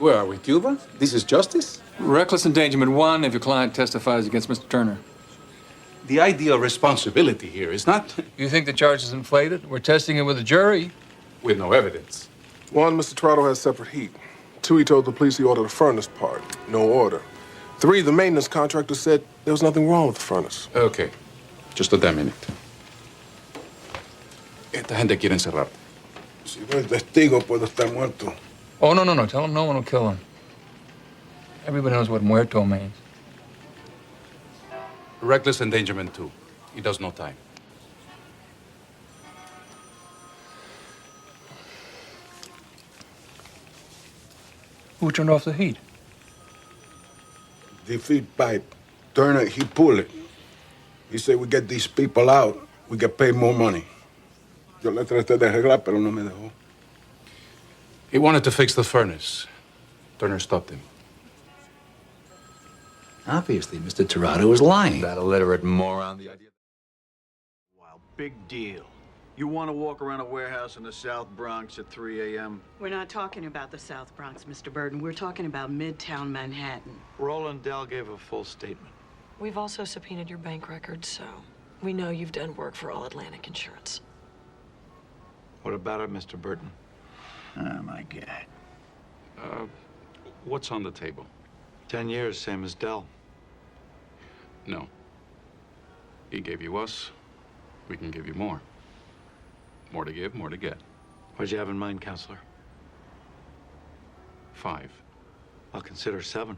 Where are we, Cuba? This is justice? Reckless endangerment 1 if your client testifies against Mr. Turner. The idea of responsibility here is not... You think the charge is inflated? We're testing it with a jury. with no evidence. 1, Mr. Pretto has separate heat. 2, he told the police he ordered a furnace part. No order. 3, the maintenance contractor said there was nothing wrong with the furnace. Okay. Just a minute. Esta gente quiere encerrarte. Si no es testigo, puede estar muerto. Oh, no. Tell him no one will kill him. Everybody knows what muerto means. Reckless endangerment 2. He does no time. Who turned off the heat? The feed pipe. Turner, he pulled it. He said, we get these people out, we get paid more money. Yo le traté de arreglar, pero no me dejó. He wanted to fix the furnace. Turner stopped him. Obviously, Mr. Tirado was lying. That illiterate moron. The idea. Wow, big deal. You want to walk around a warehouse in the South Bronx at 3 a.m.? We're not talking about the South Bronx, Mr. Burton. We're talking about Midtown Manhattan. Roland Dell gave a full statement. We've also subpoenaed your bank records, so we know you've done work for All Atlantic Insurance. What about it, Mr. Burton? Oh, my God. What's on the table? 10 years, same as Dell. No. He gave you us. We can give you more. More to give, more to get. What'd you have in mind, Counselor? 5. I'll consider 7.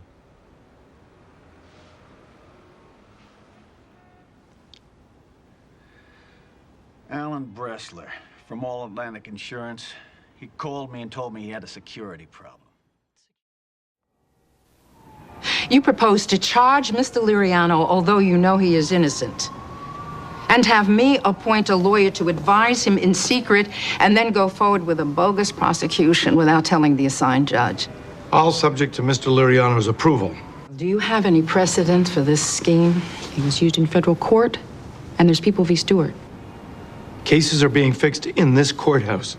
Alan Bressler from All Atlantic Insurance. He called me and told me he had a security problem. You propose to charge Mr. Liriano, although you know he is innocent, and have me appoint a lawyer to advise him in secret and then go forward with a bogus prosecution without telling the assigned judge. All subject to Mr. Liriano's approval. Do you have any precedent for this scheme? It was used in federal court, and there's People v. Stewart. Cases are being fixed in this courthouse.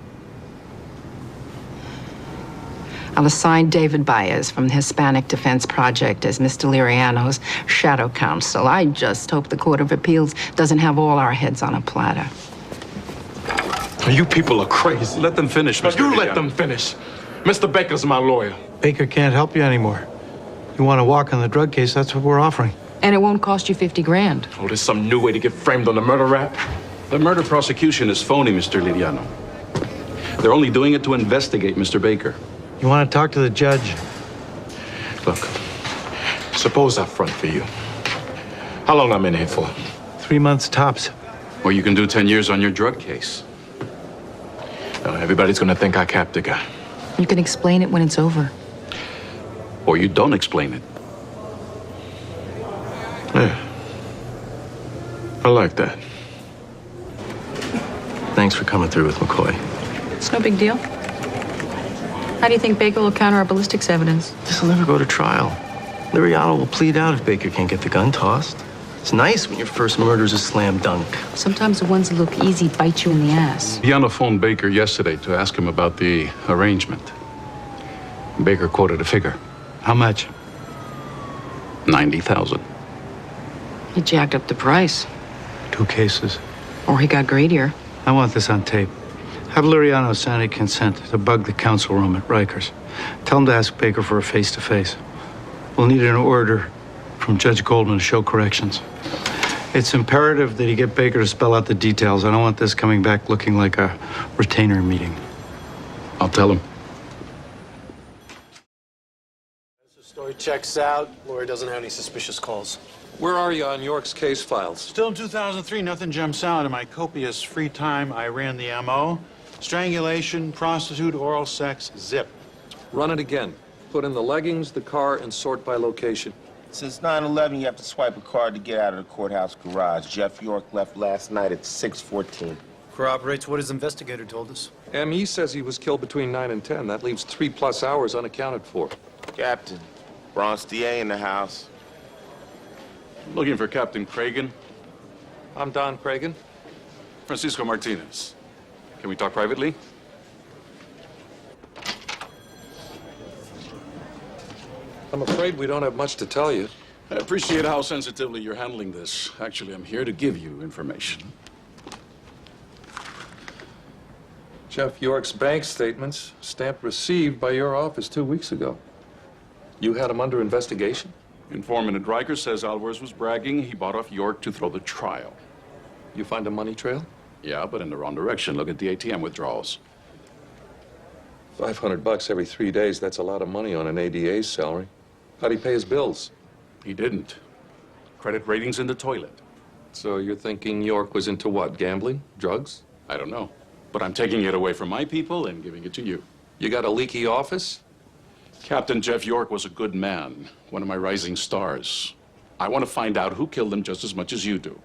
I'll assign David Baez from the Hispanic Defense Project as Mr. Liriano's shadow counsel. I just hope the Court of Appeals doesn't have all our heads on a platter. You people are crazy. Let them finish, Mr. You Liriano. let them finish. Mr. Baker's my lawyer. Baker can't help you anymore. You want to walk on the drug case, that's what we're offering. And it won't cost you 50 grand. Oh, there's some new way to get framed on the murder rap? The murder prosecution is phony, Mr. Liriano. They're only doing it to investigate Mr. Baker. You want to talk to the judge? Look, suppose I front for you. How long I'm in here for? 3 months tops. Or you can do 10 years on your drug case. No, everybody's gonna think I capped the guy. You can explain it when it's over. Or you don't explain it. Yeah. I like that. Thanks for coming through with McCoy. It's no big deal. How do you think Baker will counter our ballistics evidence? This'll never go to trial. Liriano will plead out if Baker can't get the gun tossed. It's nice when your first murder's a slam dunk. Sometimes the ones that look easy bite you in the ass. Liriano phoned Baker yesterday to ask him about the arrangement. Baker quoted a figure. How much? 90,000. He jacked up the price. 2 cases. Or he got greedier. I want this on tape. Have Liriano sign a consent to bug the council room at Rikers. Tell him to ask Baker for a face-to-face. We'll need an order from Judge Goldman to show corrections. It's imperative that he get Baker to spell out the details. I don't want this coming back looking like a retainer meeting. I'll tell him. The story checks out. Lori doesn't have any suspicious calls. Where are you on York's case files? Still in 2003, nothing jumps out. In my copious free time, I ran the M.O. Strangulation, prostitute, oral sex, zip. Run it again. Put in the leggings, the car, and sort by location. Since 9/11, you have to swipe a card to get out of the courthouse garage. Jeff York left last night at 6:14. Corroborates what his investigator told us. M.E. says he was killed between 9 and 10. That leaves 3+ hours unaccounted for. Captain, Bronx DA in the house. Looking for Captain Cragen. I'm Don Cragen. Francisco Martinez. Can we talk privately? I'm afraid we don't have much to tell you. I appreciate how sensitively you're handling this. Actually, I'm here to give you information. Jeff York's bank statements, stamped received by your office 2 weeks ago. You had him under investigation? Informant at Rikers says Alvarez was bragging he bought off York to throw the trial. You find a money trail? Yeah, but in the wrong direction. Look at the ATM withdrawals. $500 every 3 days, that's a lot of money on an ADA's salary. How'd he pay his bills? He didn't. Credit ratings in the toilet. So you're thinking York was into what, gambling? Drugs? I don't know. But I'm taking it away from my people and giving it to you. You got a leaky office? Captain Jeff York was a good man, one of my rising stars. I want to find out who killed him just as much as you do.